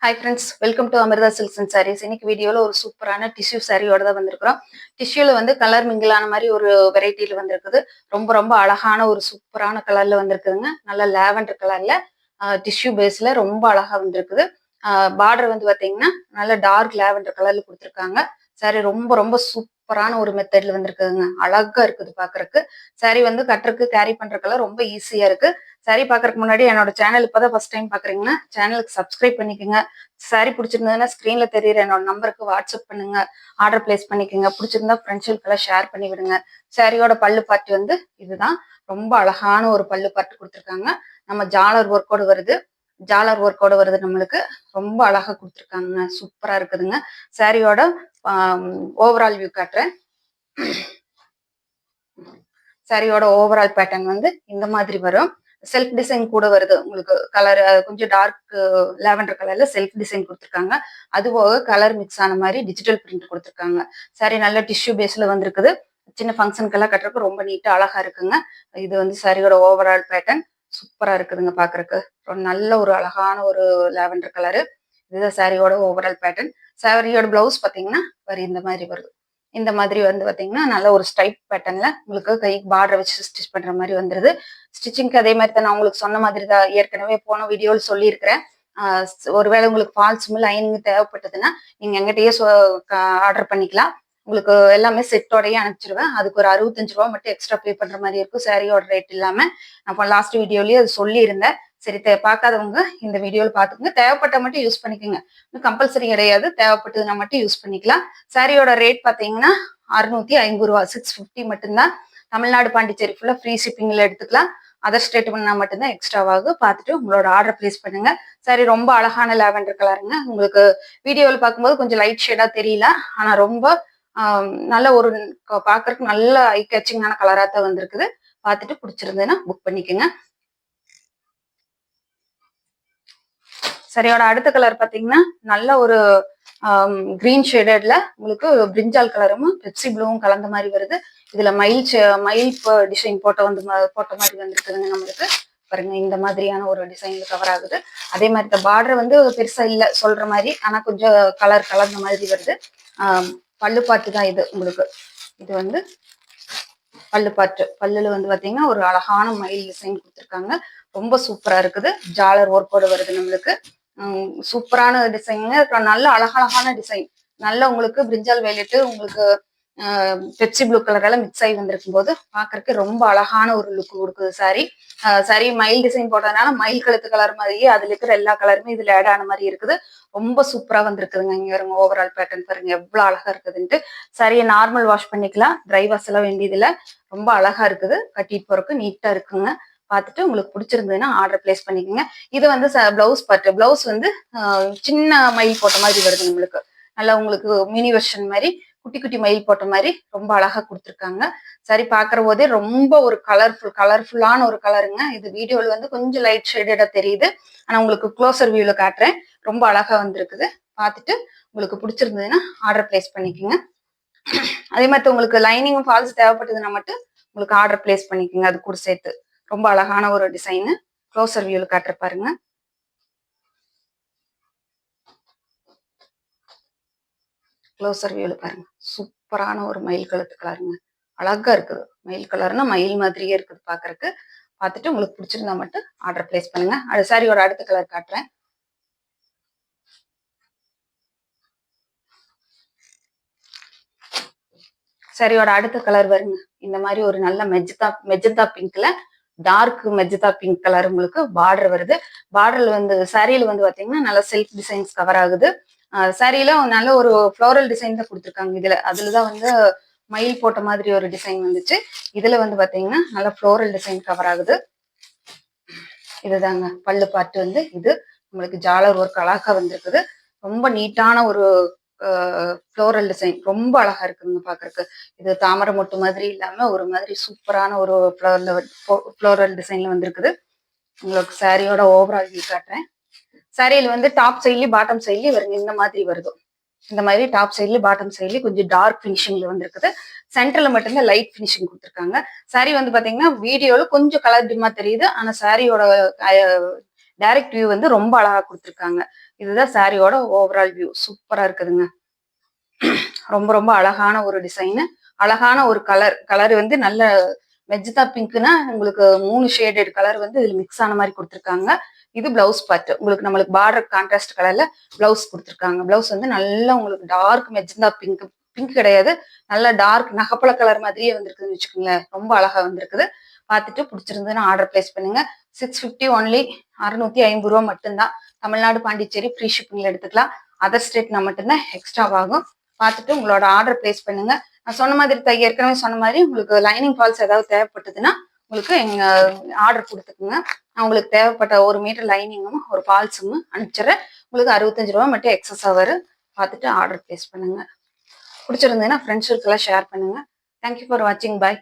Hi friends, welcome to Amirtha silks and sarees. இன்னைக்கு வீடியோவில் ஒரு சூப்பரான டிஷ்யூ சாரியோட தான் வந்திருக்கிறோம். டிஷ்யூவில் வந்து கலர் மிங்கிளான மாதிரி ஒரு வெரைட்டியில் வந்திருக்குது. ரொம்ப ரொம்ப அழகான ஒரு சூப்பரான கலர்ல வந்திருக்குதுங்க. நல்ல லேவண்டர் கலர்ல டிஷ்யூ பேஸ்ல ரொம்ப அழகா வந்திருக்குது. பார்டர் வந்து பார்த்தீங்கன்னா நல்ல டார்க் லேவண்டர் கலர்ல கொடுத்துருக்காங்க. சாரி ரொம்ப ரொம்ப சூப்பரான ஒரு மெத்தட்ல வந்திருக்குதுங்க. அழகா இருக்குது பாக்குறதுக்கு. சாரி வந்து கட்டுறதுக்கு கேரி பண்றதுக்கெல்லாம் ரொம்ப ஈஸியா இருக்கு. சாரி பாக்குறதுக்கு முன்னாடி என்னோட சேனல் இப்பதான் ஃபர்ஸ்ட் டைம் பாக்குறீங்கன்னா சேனலுக்கு சப்ஸ்கிரைப் பண்ணிக்கோங்க. சாரி பிடிச்சிருந்ததுன்னா ஸ்க்ரீன்ல தெரியுற என்னோட நம்பருக்கு வாட்ஸ்அப் பண்ணுங்க. ஆர்டர் பிளேஸ் பண்ணிக்கோங்க. பிடிச்சிருந்தா ஃப்ரெண்ட்ஸுக்கெல்லாம் ஷேர் பண்ணி விடுங்க. சாரியோட பல்லு பாட்டு வந்து இதுதான். ரொம்ப அழகான ஒரு பல்லு பாட்டு கொடுத்துருக்காங்க. நம்ம ஜாலர் ஒர்க்கோட வருது. ஜாலர் ஒர்க்கோட வருது நம்மளுக்கு. ரொம்ப அழகா கொடுத்துருக்காங்க. சூப்பரா இருக்குதுங்க. சாரியோட ஓவரால் வியூ காட்டுறேன். சாரியோட ஓவரால் பேட்டர்ன் வந்து இந்த மாதிரி வரும். செல்ஃப் டிசைன் கூட வருது. உங்களுக்கு கலர் கொஞ்சம் டார்க் லேவண்டர் கலர்ல செல்ஃப் டிசைன் கொடுத்துருக்காங்க. அது போக கலர் மிக்ஸ் ஆன மாதிரி டிஜிட்டல் பிரிண்ட் கொடுத்துருக்காங்க. சாரி நல்ல டிஷ்யூ பேஸ்ல வந்திருக்குது. சின்ன ஃபங்க்ஷனுக்கெல்லாம் கட்டுறதுக்கு ரொம்ப நீட்டா அழகா இருக்குங்க. இது வந்து சாரியோட ஓவரால் பேட்டர்ன் சூப்பரா இருக்குதுங்க பாக்குறதுக்கு. ஒரு நல்ல ஒரு அழகான ஒரு லேவண்டர் கலரு. இதுதான் சாரியோட ஓவரால் பேட்டர்ன். சாரியோட பிளவுஸ் பாத்தீங்கன்னா இந்த மாதிரி வருது. இந்த மாதிரி வந்து பாத்தீங்கன்னா நல்ல ஒரு ஸ்ட்ரைப் பேட்டர்ன்ல உங்களுக்கு கை பார்டர் வச்சு ஸ்டிச் பண்ற மாதிரி வந்துருது. ஸ்டிச்சிங்க்கு அதே மாதிரி தான் நான் உங்களுக்கு சொன்ன மாதிரி தான் ஏற்கனவே போன வீடியோவில் சொல்லியிருக்கிறேன். ஒருவேளை உங்களுக்கு ஃபால்ஸும் லைனிங் தேவைப்பட்டதுன்னா நீங்க எங்கிட்டயே ஆர்டர் பண்ணிக்கலாம். உங்களுக்கு எல்லாமே செட்டோடயே அனுப்பிச்சிருவேன். அதுக்கு ஒரு 65 ரூபா மட்டும் எக்ஸ்ட்ரா பே பண்ற மாதிரி இருக்கும். சாரியோட ரேட் இல்லாம. அப்போ லாஸ்ட் வீடியோலயே அது சொல்லியிருந்தேன். சரி பார்க்காதவங்க இந்த வீடியோவில் பார்த்துக்கோங்க. தேவைப்பட்ட மட்டும் யூஸ் பண்ணிக்கோங்க. கம்பல்சரி கிடையாது. தேவைப்பட்டதுன்னா மட்டும் யூஸ் பண்ணிக்கலாம். சாரியோட ரேட் பார்த்தீங்கன்னா 650 ரூபா, 650 மட்டும்தான். தமிழ்நாடு பாண்டிச்சேரி ஃபுல்லா ஃப்ரீ ஷிப்பிங்ல எடுத்துக்கலாம். அதர் ஸ்டேட் பண்ணா மட்டும்தான் எக்ஸ்ட்ராவாகும். பார்த்துட்டு உங்களோட ஆர்டர் பிளேஸ் பண்ணுங்க. சரி, ரொம்ப அழகான லேவண்டர் கலருங்க. உங்களுக்கு வீடியோவில் பார்க்கும்போது கொஞ்சம் லைட் ஷேடா தெரியல. ஆனா ரொம்ப நல்ல ஒரு பார்க்கறதுக்கு நல்ல ஐ கேச்சிங்கான கலரா தான் வந்திருக்குது. பார்த்துட்டு பிடிச்சிருந்ததுன்னா புக் பண்ணிக்கோங்க. சரியோட அடுத்த கலர் பார்த்தீங்கன்னா நல்ல ஒரு கிரீன் ஷேடட்ல உங்களுக்கு பிரிஞ்சால் கலரும் பெப்சி ப்ளூவும் கலந்த மாதிரி வருது. இதுல மயில் டிசைன் போட்ட மாதிரி வந்திருக்குதுங்க நம்மளுக்கு. பாருங்க, இந்த மாதிரியான ஒரு டிசைன்ல கவர் ஆகுது. அதே மாதிரி இந்த பார்டர் வந்து பெருசா இல்லை சொல்ற மாதிரி, ஆனா கொஞ்சம் கலர் கலந்த மாதிரி வருது. பல்லு பாட்டு தான் இது உங்களுக்கு. இது வந்து பல்லு பாட்டு. பல்லுல வந்து பாத்தீங்கன்னா ஒரு அழகான மயில் டிசைன் கொடுத்துருக்காங்க. ரொம்ப சூப்பரா இருக்குது. ஜாலர் ஒர்க்கோட வருது நம்மளுக்கு. சூப்பரான டிசைனுங்க. நல்ல அழகழகான டிசைன். நல்ல உங்களுக்கு பிரிஞ்சால் வயலட்டு, உங்களுக்கு பெப்சி ப்ளூ கலர் எல்லாம் மிக்ஸ் ஆகி வந்திருக்கும் போது பாக்குறதுக்கு ரொம்ப அழகான ஒரு லுக் கொடுக்குது சாரி. சாரி மயில் டிசைன் போட்டதுனால மயில் கழுத்து கலர் மாதிரியே அதுல இருக்கிற எல்லா கலருமே இதுல ஆட் ஆன மாதிரி இருக்குது. ரொம்ப சூப்பரா வந்திருக்குதுங்க. இங்க வருங்க ஓவரால் பேட்டர்ன் பாருங்க எவ்வளவு அழகா இருக்குதுன்ட்டு. சாரியை நார்மல் வாஷ் பண்ணிக்கலாம். ட்ரை வாஷ் எல்லாம் வேண்டியது இல்லை. ரொம்ப அழகா இருக்குது. கட்டிட்டு போறதுக்கு நீட்டா இருக்குங்க. பார்த்துட்டு உங்களுக்கு பிடிச்சிருந்ததுன்னா ஆர்டர் பிளேஸ் பண்ணிக்கோங்க. இது வந்து பிளவுஸ் பாட்டு. பிளவுஸ் வந்து சின்ன மயில் போட்ட மாதிரி வருது நம்மளுக்கு. நல்லா உங்களுக்கு மினி வெர்ஷன் மாதிரி குட்டி குட்டி மயில் போட்ட மாதிரி ரொம்ப அழகா கொடுத்துருக்காங்க. சரி, பாக்குற போதே ரொம்ப ஒரு கலர்ஃபுல்லான ஒரு கலருங்க. இது வீடியோல வந்து கொஞ்சம் லைட் ஷேடடா தெரியுது. ஆனா உங்களுக்கு க்ளோசர் வியூல காட்டுறேன். ரொம்ப அழகா வந்திருக்குது. பார்த்துட்டு உங்களுக்கு பிடிச்சிருந்ததுன்னா ஆர்டர் பிளேஸ் பண்ணிக்கோங்க. அதே மாதிரி உங்களுக்கு லைனிங்கும் ஃபால்ஸ் தேவைப்பட்டதுன்னா மட்டும் உங்களுக்கு ஆர்டர் பிளேஸ் பண்ணிக்கோங்க அது கூட சேர்த்து. ரொம்ப அழகான ஒரு டிசைனு. க்ளோசர் வியூல காட்டுற பாருங்க. க்ளோசர் வியூல பாருங்க. சூப்பரான ஒரு மயில் கழுத்து கலருங்க. அழகா இருக்குது. மயில் கலர்னா மயில் மாதிரியே இருக்குது பாக்குறதுக்கு. பார்த்துட்டு உங்களுக்கு பிடிச்சிருந்தா மட்டும் ஆர்டர் பிளேஸ் பண்ணுங்க. அது சாரியோட அடுத்த கலர் காட்டுறேன். சாரியோட அடுத்த கலர் வருங்க. இந்த மாதிரி ஒரு நல்ல மெஜந்தா பிங்க்ல டார்க் மெஜந்தா பிங்க் கலர் உங்களுக்கு பார்டர் வருது. பார்டர்ல வந்து சாரியில வந்து பாத்தீங்கன்னா நல்ல செல்ஃப் டிசைன்ஸ் கவர் ஆகுது. சாரியில நல்ல ஒரு ஃப்ளோரல் டிசைன் தான் கொடுத்துருக்காங்க. அதுலதான் வந்து மயில் போட்ட மாதிரி ஒரு டிசைன் வந்துச்சு. இதுல வந்து பாத்தீங்கன்னா நல்ல ஃப்ளோரல் டிசைன் கவர் ஆகுது. இதுதாங்க பல்லு பாட்டு வந்து இது. உங்களுக்கு ஜாலர் ஒர்க் அழகா வந்திருக்குது. ரொம்ப நீட்டான ஒரு ஃப்ளோரல் டிசைன். ரொம்ப அழகா இருக்குங்க பாக்குறதுக்கு. இது தாமரை மொட்டு மாதிரி இல்லாம ஒரு மாதிரி சூப்பரான ஒரு ஃப்ளோரல் டிசைன்ல வந்திருக்குது. உங்களுக்கு சாரியோட ஓவரால் வியூ காட்டுறேன். சாரியில வந்து டாப் சைட்லயும் பாட்டம் சைட்லயும் வருங்க இந்த மாதிரி வருது. இந்த மாதிரி டாப் சைட்லயும் பாட்டம் சைட்லயும் கொஞ்சம் டார்க் பினிஷிங்ல வந்திருக்குது. சென்டர்ல மட்டும்தான் லைட் பினிஷிங் கொடுத்துருக்காங்க. சாரி வந்து பாத்தீங்கன்னா வீடியோல கொஞ்சம் கலர் டிம்மா தெரியுது. ஆனா சாரியோட டைரக்ட் வியூ வந்து ரொம்ப அழகா கொடுத்துருக்காங்க. இதுதான் சாரியோட ஓவரால் வியூ. சூப்பரா இருக்குதுங்க. ரொம்ப ரொம்ப அழகான ஒரு டிசைனு, அழகான ஒரு கலர் வந்து நல்ல மெஜந்தா பிங்க்னா உங்களுக்கு 3 ஷேடட் கலர் வந்து இதுல மிக்ஸ் ஆன மாதிரி கொடுத்துருக்காங்க. இது பிளவுஸ் பார்ட். உங்களுக்கு நம்மளுக்கு பார்டர் கான்ட்ராஸ்ட் கலர்ல பிளவுஸ் கொடுத்துருக்காங்க. பிளவுஸ் வந்து நல்லா உங்களுக்கு டார்க் மெஜந்தா பிங்க், பிங்க் கிடையாது, நல்லா டார்க் நகப்பழ கலர் மாதிரியே வந்திருக்குதுன்னு வச்சுக்கோங்களேன். ரொம்ப அழகா வந்திருக்குது. பார்த்துட்டு பிடிச்சிருந்ததுன்னா ஆர்டர் பிளேஸ் பண்ணுங்க. 650 ஒன்லி, 650 ரூபா மட்டும்தான். தமிழ்நாடு பாண்டிச்சேரி ஃப்ரீ ஷிப்பிங்ல எடுத்துக்கலாம். அதர் ஸ்டேட்னா மட்டும்தான் எக்ஸ்ட்ரா ஆகும். பார்த்துட்டு உங்களோட ஆர்டர் பிளேஸ் பண்ணுங்க. நான் சொன்ன மாதிரி ஏற்கனவே சொன்ன மாதிரி உங்களுக்கு லைனிங் ஃபால்ஸ் ஏதாவது தேவைப்பட்டதுன்னா உங்களுக்கு எங்க ஆர்டர் கொடுத்துக்குங்க. நான் உங்களுக்கு தேவைப்பட்ட 1 மீட்டர் லைனிங்கும் ஒரு ஃபால்ஸும் அனுப்பிச்சிடுறேன். உங்களுக்கு 65 ரூபா மட்டும் எக்ஸஸா வரும். பார்த்துட்டு ஆர்டர் பிளேஸ் பண்ணுங்க. பிடிச்சிருந்ததுன்னா ஃப்ரெண்ட்ஸுக்கெல்லாம் ஷேர் பண்ணுங்க. தேங்க்யூ ஃபார் வாட்சிங். பாய்.